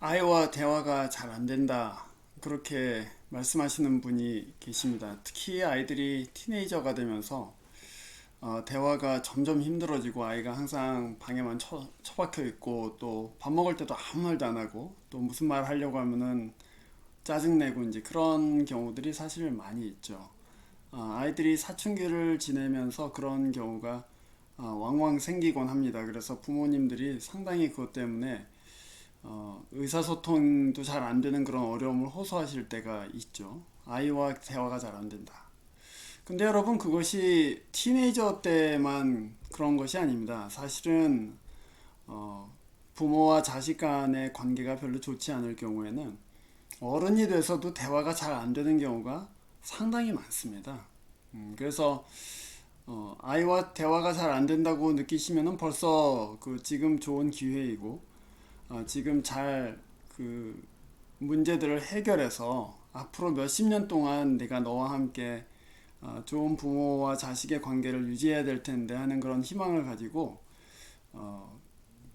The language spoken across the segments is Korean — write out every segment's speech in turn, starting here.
아이와 대화가 잘 안 된다. 그렇게 말씀하시는 분이 계십니다. 특히 아이들이 티네이저가 되면서 대화가 점점 힘들어지고 아이가 항상 방에만 처박혀 있고 또 밥 먹을 때도 아무 말도 안 하고 또 무슨 말 하려고 하면은 짜증내고 이제 그런 경우들이 사실 많이 있죠. 아이들이 사춘기를 지내면서 그런 경우가 왕왕 생기곤 합니다. 그래서 부모님들이 상당히 그것 때문에 의사소통도 잘 안 되는 그런 어려움을 호소하실 때가 있죠. 아이와 대화가 잘 안 된다. 근데 여러분, 그것이 티네이저 때만 그런 것이 아닙니다. 사실은 어, 부모와 자식 간의 관계가 별로 좋지 않을 경우에는 어른이 돼서도 대화가 잘 안 되는 경우가 상당히 많습니다. 그래서 아이와 대화가 잘 안 된다고 느끼시면은 벌써 그 지금 좋은 기회이고, 지금 잘 그 문제들을 해결해서 앞으로 몇십 년 동안 내가 너와 함께 좋은 부모와 자식의 관계를 유지해야 될 텐데 하는 그런 희망을 가지고 어,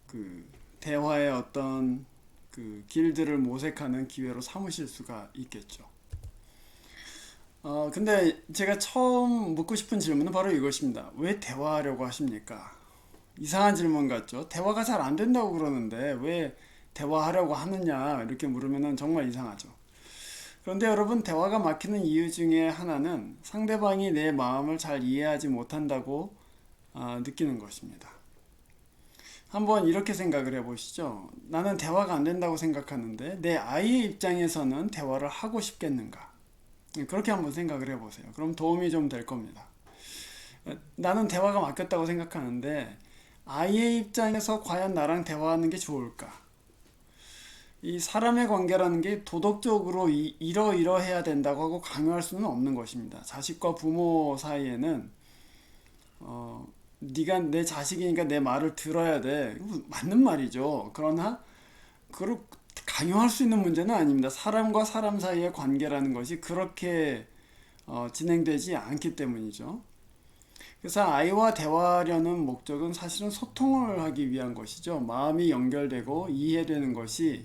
그 대화의 어떤 그 길들을 모색하는 기회로 삼으실 수가 있겠죠. 근데 제가 처음 묻고 싶은 질문은 바로 이것입니다. 왜 대화하려고 하십니까? 이상한 질문 같죠? 대화가 잘 안 된다고 그러는데 왜 대화하려고 하느냐 이렇게 물으면 정말 이상하죠. 그런데 여러분, 대화가 막히는 이유 중에 하나는 상대방이 내 마음을 잘 이해하지 못한다고 느끼는 것입니다. 한번 이렇게 생각을 해보시죠. 나는 대화가 안 된다고 생각하는데 내 아이의 입장에서는 대화를 하고 싶겠는가? 그렇게 한번 생각을 해보세요. 그럼 도움이 좀 될 겁니다. 나는 대화가 막혔다고 생각하는데 아이의 입장에서 과연 나랑 대화하는 게 좋을까? 이 사람의 관계라는 게 도덕적으로 이러이러해야 된다고 하고 강요할 수는 없는 것입니다. 자식과 부모 사이에는 네가 내 자식이니까 내 말을 들어야 돼. 맞는 말이죠. 그러나 그걸 강요할 수 있는 문제는 아닙니다. 사람과 사람 사이의 관계라는 것이 그렇게 진행되지 않기 때문이죠. 그래서 아이와 대화하려는 목적은 사실은 소통을 하기 위한 것이죠. 마음이 연결되고 이해되는 것이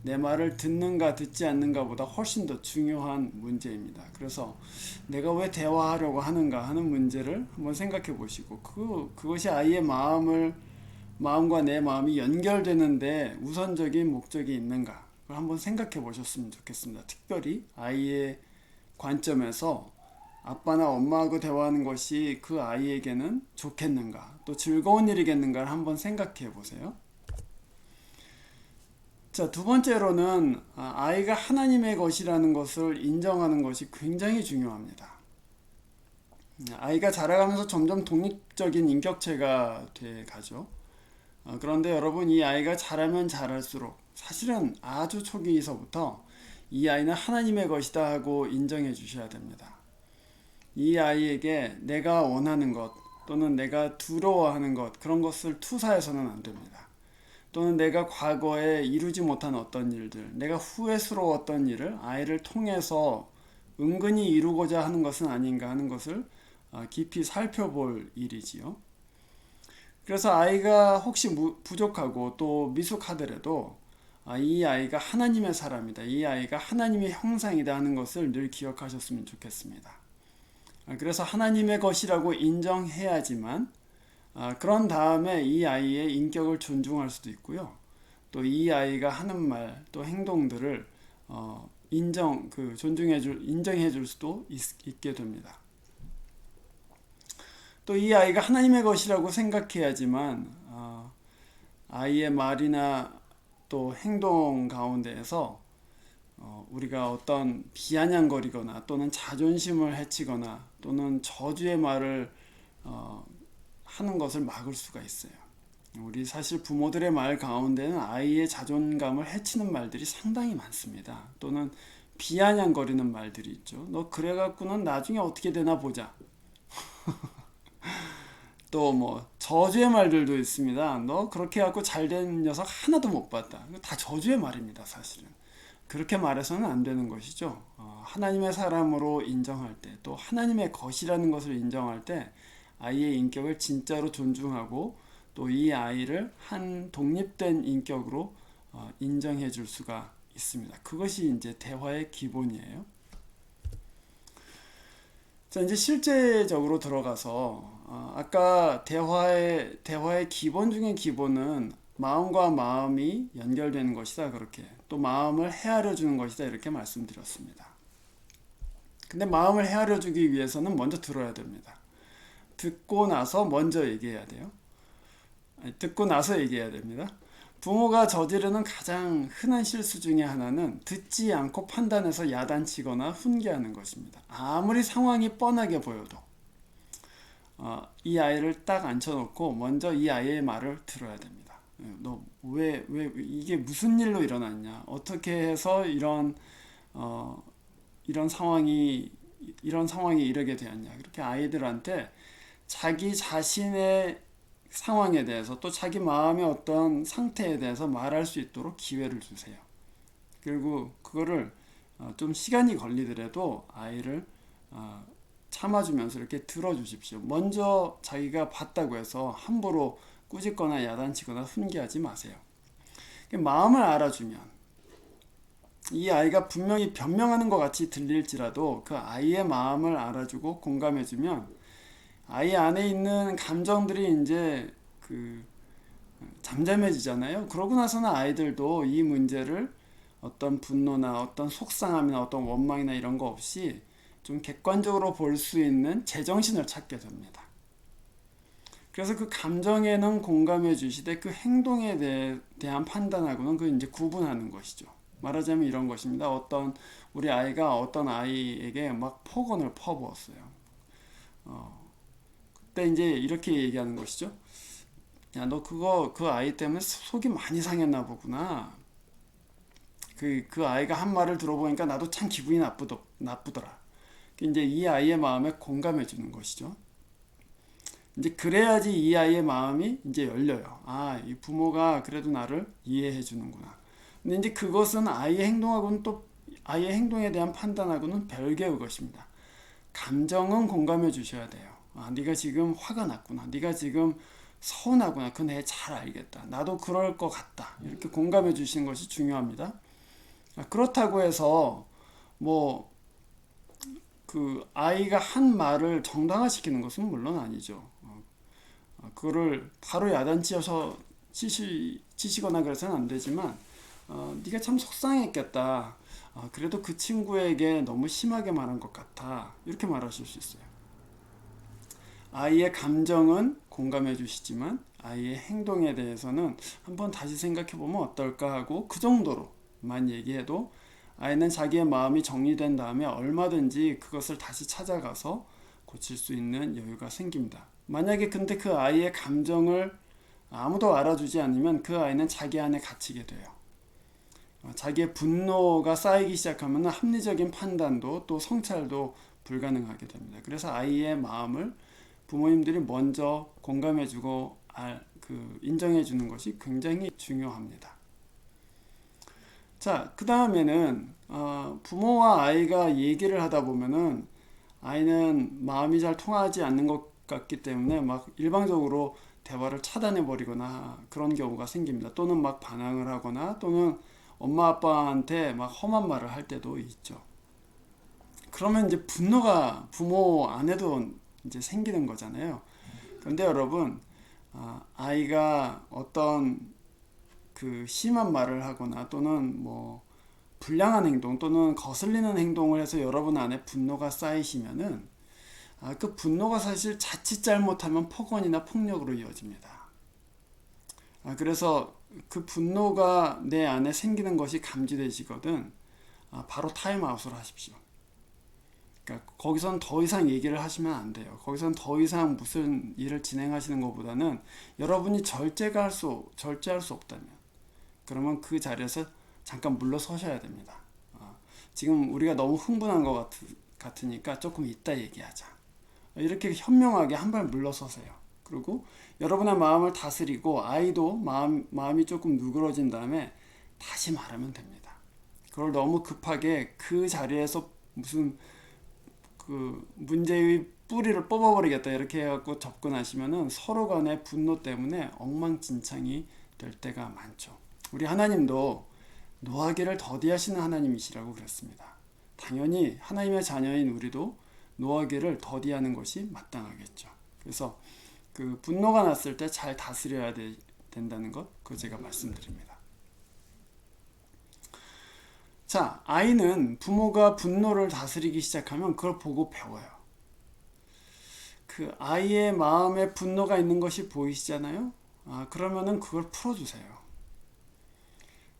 내 말을 듣는가 듣지 않는가보다 훨씬 더 중요한 문제입니다. 그래서 내가 왜 대화하려고 하는가 하는 문제를 한번 생각해 보시고 그것이 아이의 마음과 내 마음이 연결되는데 우선적인 목적이 있는가 그걸 한번 생각해 보셨으면 좋겠습니다. 특별히 아이의 관점에서 아빠나 엄마하고 대화하는 것이 그 아이에게는 좋겠는가 또 즐거운 일이겠는가를 한번 생각해 보세요. 자, 두 번째로는 아이가 하나님의 것이라는 것을 인정하는 것이 굉장히 중요합니다. 아이가 자라가면서 점점 독립적인 인격체가 돼 가죠. 그런데 여러분, 이 아이가 자라면 자랄수록 사실은 아주 초기에서부터 이 아이는 하나님의 것이다 하고 인정해 주셔야 됩니다. 이 아이에게 내가 원하는 것 또는 내가 두려워하는 것 그런 것을 투사해서는 안 됩니다. 또는 내가 과거에 이루지 못한 어떤 일들, 내가 후회스러웠던 일을 아이를 통해서 은근히 이루고자 하는 것은 아닌가 하는 것을 깊이 살펴볼 일이지요. 그래서 아이가 혹시 부족하고 또 미숙하더라도 이 아이가 하나님의 사람이다. 이 아이가 하나님의 형상이다 하는 것을 늘 기억하셨으면 좋겠습니다. 그래서 하나님의 것이라고 인정해야지만 그런 다음에 이 아이의 인격을 존중할 수도 있고요. 또 이 아이가 하는 말, 또 행동들을 인정해 줄 수도 있게 됩니다. 또 이 아이가 하나님의 것이라고 생각해야지만 아이의 말이나 또 행동 가운데에서 우리가 어떤 비아냥거리거나 또는 자존심을 해치거나 또는 저주의 말을 하는 것을 막을 수가 있어요. 우리 사실 부모들의 말 가운데는 아이의 자존감을 해치는 말들이 상당히 많습니다. 또는 비아냥거리는 말들이 있죠. 너 그래갖고는 나중에 어떻게 되나 보자. 또 뭐 저주의 말들도 있습니다. 너 그렇게 해갖고 잘된 녀석 하나도 못 봤다. 다 저주의 말입니다, 사실은. 그렇게 말해서는 안 되는 것이죠. 하나님의 사람으로 인정할 때, 또 하나님의 것이라는 것을 인정할 때, 아이의 인격을 진짜로 존중하고, 또 이 아이를 한 독립된 인격으로 인정해 줄 수가 있습니다. 그것이 이제 대화의 기본이에요. 자, 이제 실제적으로 들어가서 아까 대화의 기본 중에 기본은 마음과 마음이 연결되는 것이다. 그렇게 또 마음을 헤아려 주는 것이다. 이렇게 말씀드렸습니다. 근데 마음을 헤아려 주기 위해서는 먼저 들어야 됩니다. 듣고 나서 먼저 얘기해야 돼요. 아니, 듣고 나서 얘기해야 됩니다. 부모가 저지르는 가장 흔한 실수 중에 하나는 듣지 않고 판단해서 야단치거나 훈계하는 것입니다. 아무리 상황이 뻔하게 보여도 이 아이를 딱 앉혀놓고 먼저 이 아이의 말을 들어야 됩니다. 너 왜 이게 무슨 일로 일어났냐? 어떻게 해서 이런 상황이 이르게 되었냐? 그렇게 아이들한테 자기 자신의 상황에 대해서 또 자기 마음의 어떤 상태에 대해서 말할 수 있도록 기회를 주세요. 그리고 그거를 좀 시간이 걸리더라도 아이를 참아주면서 이렇게 들어주십시오. 먼저 자기가 봤다고 해서 함부로 꾸짖거나 야단치거나 훈계하지 마세요. 마음을 알아주면 이 아이가 분명히 변명하는 것 같이 들릴지라도 그 아이의 마음을 알아주고 공감해주면 아이 안에 있는 감정들이 이제 잠잠해지잖아요. 그러고 나서는 아이들도 이 문제를 어떤 분노나 어떤 속상함이나 어떤 원망이나 이런 거 없이 좀 객관적으로 볼 수 있는 제정신을 찾게 됩니다. 그래서 그 감정에는 공감해 주시되 그 행동에 대한 판단하고는 그 이제 구분하는 것이죠. 말하자면 이런 것입니다. 우리 아이가 어떤 아이에게 막 폭언을 퍼부었어요. 그때 이제 이렇게 얘기하는 것이죠. 야, 너 그 아이 때문에 속이 많이 상했나 보구나. 그 아이가 한 말을 들어보니까 나도 참 기분이 나쁘더라. 이제 이 아이의 마음에 공감해 주는 것이죠. 이제 그래야지 이 아이의 마음이 이제 열려요. 이 부모가 그래도 나를 이해해 주는구나. 근데 이제 그것은 아이의 행동하고는 또 아이의 행동에 대한 판단하고는 별개의 것입니다. 감정은 공감해 주셔야 돼요. 네가 지금 화가 났구나. 네가 지금 서운하구나. 그거 내 잘 알겠다. 나도 그럴 것 같다. 이렇게 공감해 주시는 것이 중요합니다. 그렇다고 해서 그 아이가 한 말을 정당화시키는 것은 물론 아니죠. 그거를 바로 야단치셔서 치시거나 그래서는 안 되지만 네가 참 속상했겠다. 그래도 그 친구에게 너무 심하게 말한 것 같아. 이렇게 말하실 수 있어요. 아이의 감정은 공감해 주시지만 아이의 행동에 대해서는 한번 다시 생각해 보면 어떨까 하고 그 정도로만 얘기해도 아이는 자기의 마음이 정리된 다음에 얼마든지 그것을 다시 찾아가서 고칠 수 있는 여유가 생깁니다. 만약에 근데 그 아이의 감정을 아무도 알아주지 않으면 그 아이는 자기 안에 갇히게 돼요. 자기의 분노가 쌓이기 시작하면 합리적인 판단도 또 성찰도 불가능하게 됩니다. 그래서 아이의 마음을 부모님들이 먼저 공감해주고 인정해주는 것이 굉장히 중요합니다. 자, 그 다음에는 부모와 아이가 얘기를 하다 보면은 아이는 마음이 잘 통하지 않는 것 같기 때문에 막 일방적으로 대화를 차단해 버리거나 그런 경우가 생깁니다. 또는 막 반항을 하거나 또는 엄마 아빠한테 막 험한 말을 할 때도 있죠. 그러면 이제 분노가 부모 안에도 이제 생기는 거잖아요. 그런데 여러분, 아이가 어떤 그 심한 말을 하거나 또는 불량한 행동 또는 거슬리는 행동을 해서 여러분 안에 분노가 쌓이시면은 그 분노가 사실 자칫 잘못하면 폭언이나 폭력으로 이어집니다. 그래서 그 분노가 내 안에 생기는 것이 감지되시거든 바로 타임아웃을 하십시오. 그러니까 거기선 더 이상 얘기를 하시면 안 돼요. 거기선 더 이상 무슨 일을 진행하시는 것보다는 여러분이 절제할 수 없다면 그러면 그 자리에서 잠깐 물러서셔야 됩니다. 지금 우리가 너무 흥분한 것 같으니까 조금 이따 얘기하자. 이렇게 현명하게 한 발 물러서세요. 그리고 여러분의 마음을 다스리고 아이도 마음이 조금 누그러진 다음에 다시 말하면 됩니다. 그걸 너무 급하게 그 자리에서 무슨 그 문제의 뿌리를 뽑아버리겠다 이렇게 해갖고 접근하시면은 서로 간의 분노 때문에 엉망진창이 될 때가 많죠. 우리 하나님도 노하기를 더디하시는 하나님이시라고 그랬습니다. 당연히 하나님의 자녀인 우리도 노하기를 더디하는 것이 마땅하겠죠. 그래서 그 분노가 났을 때 잘 다스려야 된다는 것, 그거 제가 말씀드립니다. 자, 아이는 부모가 분노를 다스리기 시작하면 그걸 보고 배워요. 그 아이의 마음에 분노가 있는 것이 보이시잖아요. 그러면은 그걸 풀어주세요.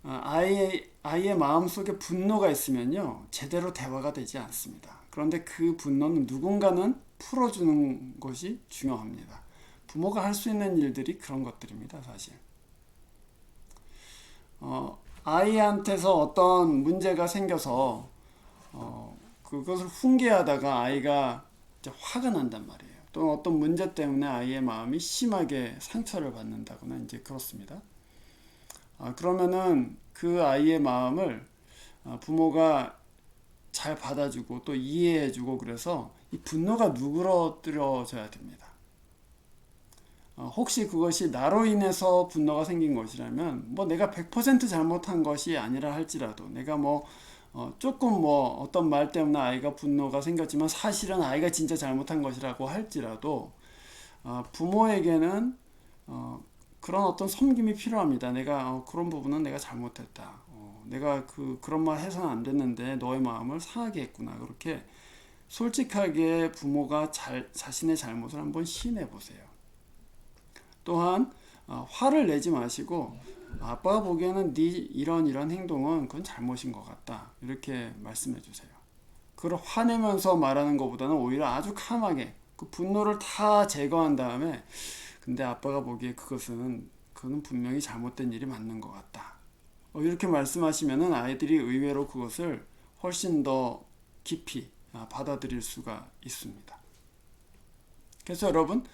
아이의 마음 속에 분노가 있으면요, 제대로 대화가 되지 않습니다. 그런데 그 분노는 누군가는 풀어주는 것이 중요합니다. 부모가 할 수 있는 일들이 그런 것들입니다, 사실. 아이한테서 어떤 문제가 생겨서 그것을 훈계하다가 아이가 이제 화가 난단 말이에요. 또는 어떤 문제 때문에 아이의 마음이 심하게 상처를 받는다거나 이제 그렇습니다. 그러면은 그 아이의 마음을 부모가 잘 받아주고 또 이해해주고, 그래서 이 분노가 누그러뜨려져야 됩니다. 혹시 그것이 나로 인해서 분노가 생긴 것이라면 뭐 내가 100% 잘못한 것이 아니라 할지라도, 내가 뭐 조금 뭐 어떤 말 때문에 아이가 분노가 생겼지만 사실은 아이가 진짜 잘못한 것이라고 할지라도 부모에게는 그런 어떤 섬김이 필요합니다. 내가 그런 부분은 내가 잘못했다. 내가 그런 말 해서는 안 됐는데 너의 마음을 상하게 했구나. 그렇게 솔직하게 부모가 자신의 잘못을 한번 시인해 보세요. 또한 화를 내지 마시고, 아빠가 보기에는 네 이런 행동은 그건 잘못인 것 같다, 이렇게 말씀해 주세요. 그걸 화내면서 말하는 것보다는 오히려 아주 캄하게 그 분노를 다 제거한 다음에, 근데 아빠가 보기에 그거는 분명히 잘못된 일이 맞는 것 같다, 이렇게 말씀하시면은 아이들이 의외로 그것을 훨씬 더 깊이 받아들일 수가 있습니다. 그래서 여러분,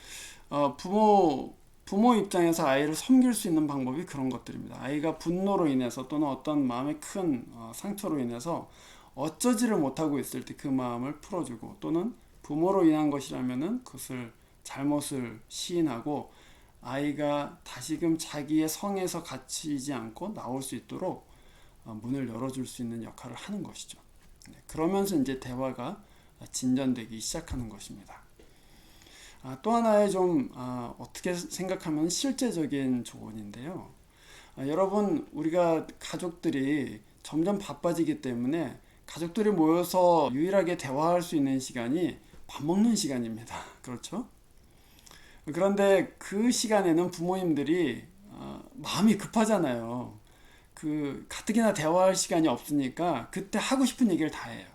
부모 입장에서 아이를 섬길 수 있는 방법이 그런 것들입니다. 아이가 분노로 인해서 또는 어떤 마음의 큰 상처로 인해서 어쩌지를 못하고 있을 때 그 마음을 풀어주고, 또는 부모로 인한 것이라면은 그것을 잘못을 시인하고 아이가 다시금 자기의 성에서 갇히지 않고 나올 수 있도록 문을 열어줄 수 있는 역할을 하는 것이죠. 그러면서 이제 대화가 진전되기 시작하는 것입니다. 또 하나의 좀 어떻게 생각하면 실제적인 조언인데요. 여러분, 우리가 가족들이 점점 바빠지기 때문에 가족들이 모여서 유일하게 대화할 수 있는 시간이 밥 먹는 시간입니다. 그렇죠? 그런데 그 시간에는 부모님들이 마음이 급하잖아요. 가뜩이나 대화할 시간이 없으니까 그때 하고 싶은 얘기를 다 해요.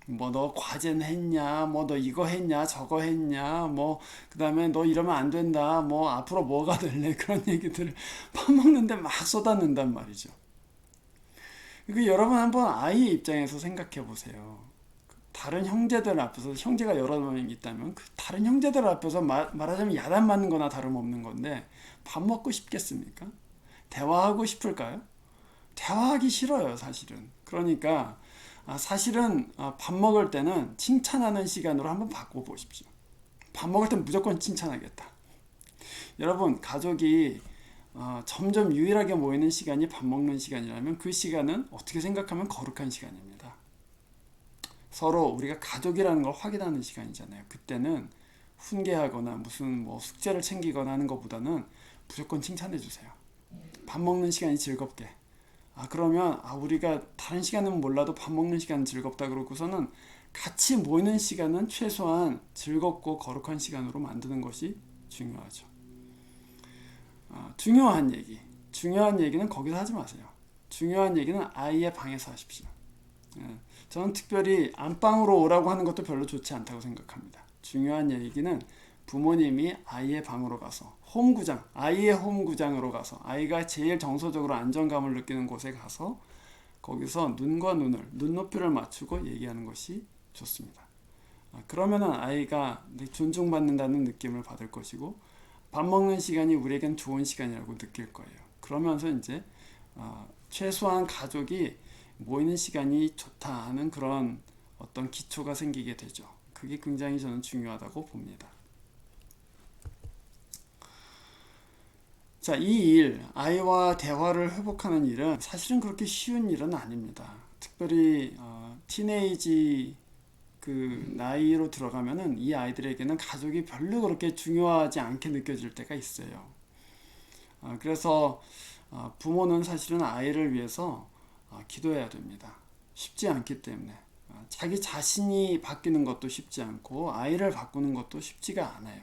뭐 너 과제는 했냐, 뭐 너 이거 했냐, 저거 했냐, 뭐 그다음에 너 이러면 안 된다, 뭐 앞으로 뭐가 될래, 그런 얘기들을 밥 먹는데 막 쏟아낸단 말이죠. 여러분 한번 아이의 입장에서 생각해 보세요. 다른 형제들 앞에서, 형제가 여러 명 있다면 그 다른 형제들 앞에서 말하자면 야단 맞는 거나 다름없는 건데 밥 먹고 싶겠습니까? 대화하고 싶을까요? 대화하기 싫어요, 사실은. 그러니까 사실은 밥 먹을 때는 칭찬하는 시간으로 한번 바꿔보십시오. 밥 먹을 땐 무조건 칭찬하겠다. 여러분, 가족이 점점 유일하게 모이는 시간이 밥 먹는 시간이라면 그 시간은 어떻게 생각하면 거룩한 시간입니다. 서로 우리가 가족이라는 걸 확인하는 시간이잖아요. 그때는 훈계하거나 무슨 뭐 숙제를 챙기거나 하는 것보다는 무조건 칭찬해 주세요. 밥 먹는 시간이 즐겁게. 그러면 우리가 다른 시간은 몰라도 밥 먹는 시간은 즐겁다 그러고서는 같이 모이는 시간은 최소한 즐겁고 거룩한 시간으로 만드는 것이 중요하죠. 중요한 얘기는 거기서 하지 마세요. 중요한 얘기는 아이의 방에서 하십시오. 저는 특별히 안방으로 오라고 하는 것도 별로 좋지 않다고 생각합니다. 중요한 얘기는 부모님이 아이의 방으로 가서 아이의 홈구장으로 가서 아이가 제일 정서적으로 안정감을 느끼는 곳에 가서 거기서 눈높이를 맞추고 얘기하는 것이 좋습니다. 그러면은 아이가 존중받는다는 느낌을 받을 것이고, 밥 먹는 시간이 우리에겐 좋은 시간이라고 느낄 거예요. 그러면서 이제 최소한 가족이 모이는 시간이 좋다 하는 그런 어떤 기초가 생기게 되죠. 그게 굉장히 저는 중요하다고 봅니다. 자, 이 일, 아이와 대화를 회복하는 일은 사실은 그렇게 쉬운 일은 아닙니다. 특별히 티네이지 그 나이로 들어가면은 이 아이들에게는 가족이 별로 그렇게 중요하지 않게 느껴질 때가 있어요. 그래서 부모는 사실은 아이를 위해서 기도해야 됩니다. 쉽지 않기 때문에 자기 자신이 바뀌는 것도 쉽지 않고 아이를 바꾸는 것도 쉽지가 않아요.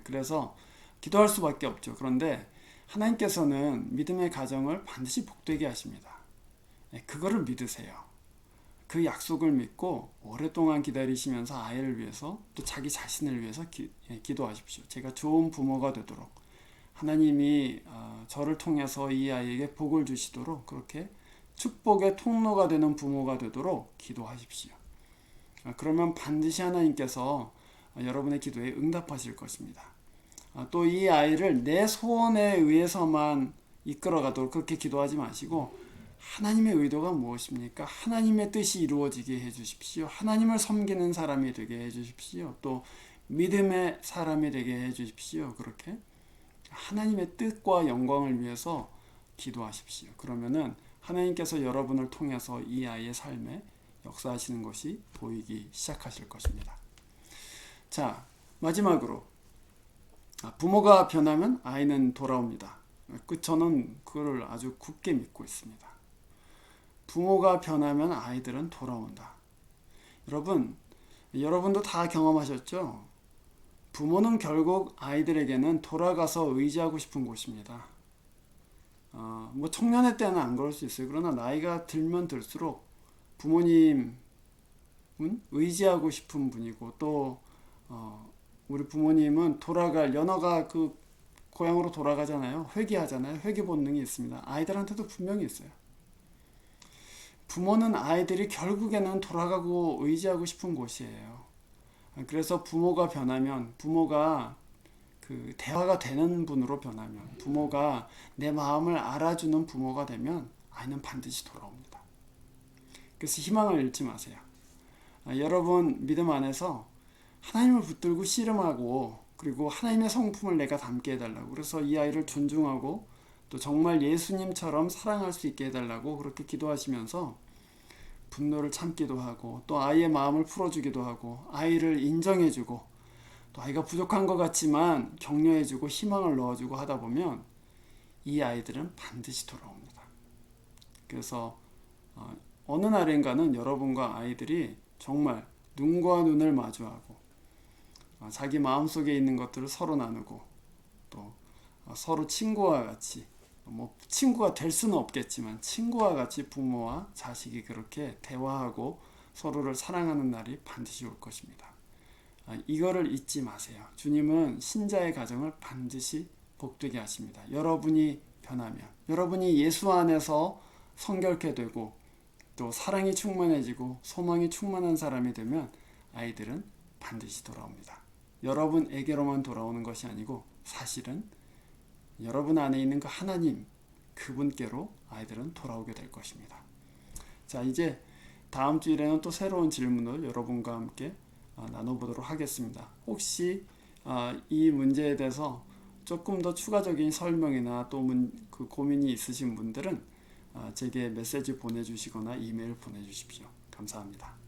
그래서 기도할 수밖에 없죠. 그런데 하나님께서는 믿음의 가정을 반드시 복되게 하십니다. 그거를 믿으세요. 그 약속을 믿고 오랫동안 기다리시면서 아이를 위해서 또 자기 자신을 위해서 기도하십시오. 제가 좋은 부모가 되도록 하나님이 저를 통해서 이 아이에게 복을 주시도록 그렇게 축복의 통로가 되는 부모가 되도록 기도하십시오. 그러면 반드시 하나님께서 여러분의 기도에 응답하실 것입니다. 또 이 아이를 내 소원에 의해서만 이끌어가도록 그렇게 기도하지 마시고 하나님의 의도가 무엇입니까? 하나님의 뜻이 이루어지게 해주십시오. 하나님을 섬기는 사람이 되게 해주십시오. 또 믿음의 사람이 되게 해주십시오. 그렇게 하나님의 뜻과 영광을 위해서 기도하십시오. 그러면은 하나님께서 여러분을 통해서 이 아이의 삶에 역사하시는 것이 보이기 시작하실 것입니다. 자, 마지막으로 부모가 변하면 아이는 돌아옵니다. 저는 그걸 아주 굳게 믿고 있습니다. 부모가 변하면 아이들은 돌아온다. 여러분도 다 경험하셨죠? 부모는 결국 아이들에게는 돌아가서 의지하고 싶은 곳입니다. 뭐 청년의 때는 안 그럴 수 있어요. 그러나 나이가 들면 들수록 부모님은 의지하고 싶은 분이고 또 우리 부모님은 연어가 그 고향으로 돌아가잖아요. 회귀하잖아요. 회귀 본능이 있습니다. 아이들한테도 분명히 있어요. 부모는 아이들이 결국에는 돌아가고 의지하고 싶은 곳이에요. 그래서 부모가 변하면, 부모가 그 대화가 되는 분으로 변하면, 부모가 내 마음을 알아주는 부모가 되면 아이는 반드시 돌아옵니다. 그래서 희망을 잃지 마세요. 여러분 믿음 안에서 하나님을 붙들고 씨름하고 그리고 하나님의 성품을 내가 담게 해달라고, 그래서 이 아이를 존중하고 또 정말 예수님처럼 사랑할 수 있게 해달라고 그렇게 기도하시면서 분노를 참기도 하고 또 아이의 마음을 풀어주기도 하고 아이를 인정해주고 또 아이가 부족한 것 같지만 격려해주고 희망을 넣어주고 하다 보면 이 아이들은 반드시 돌아옵니다. 그래서 어느 날인가는 여러분과 아이들이 정말 눈과 눈을 마주하고 자기 마음속에 있는 것들을 서로 나누고 또 서로 친구와 같이, 뭐 친구가 될 수는 없겠지만 친구와 같이 부모와 자식이 그렇게 대화하고 서로를 사랑하는 날이 반드시 올 것입니다. 이거를 잊지 마세요. 주님은 신자의 가정을 반드시 복되게 하십니다. 여러분이 변하면, 여러분이 예수 안에서 성결케 되고 또 사랑이 충만해지고 소망이 충만한 사람이 되면 아이들은 반드시 돌아옵니다. 여러분에게로만 돌아오는 것이 아니고 사실은 여러분 안에 있는 그 하나님, 그분께로 아이들은 돌아오게 될 것입니다. 자, 이제 다음 주일에는 또 새로운 질문을 여러분과 함께 나눠보도록 하겠습니다. 혹시 이 문제에 대해서 조금 더 추가적인 설명이나 또 그 고민이 있으신 분들은 제게 메시지 보내주시거나 이메일 보내주십시오. 감사합니다.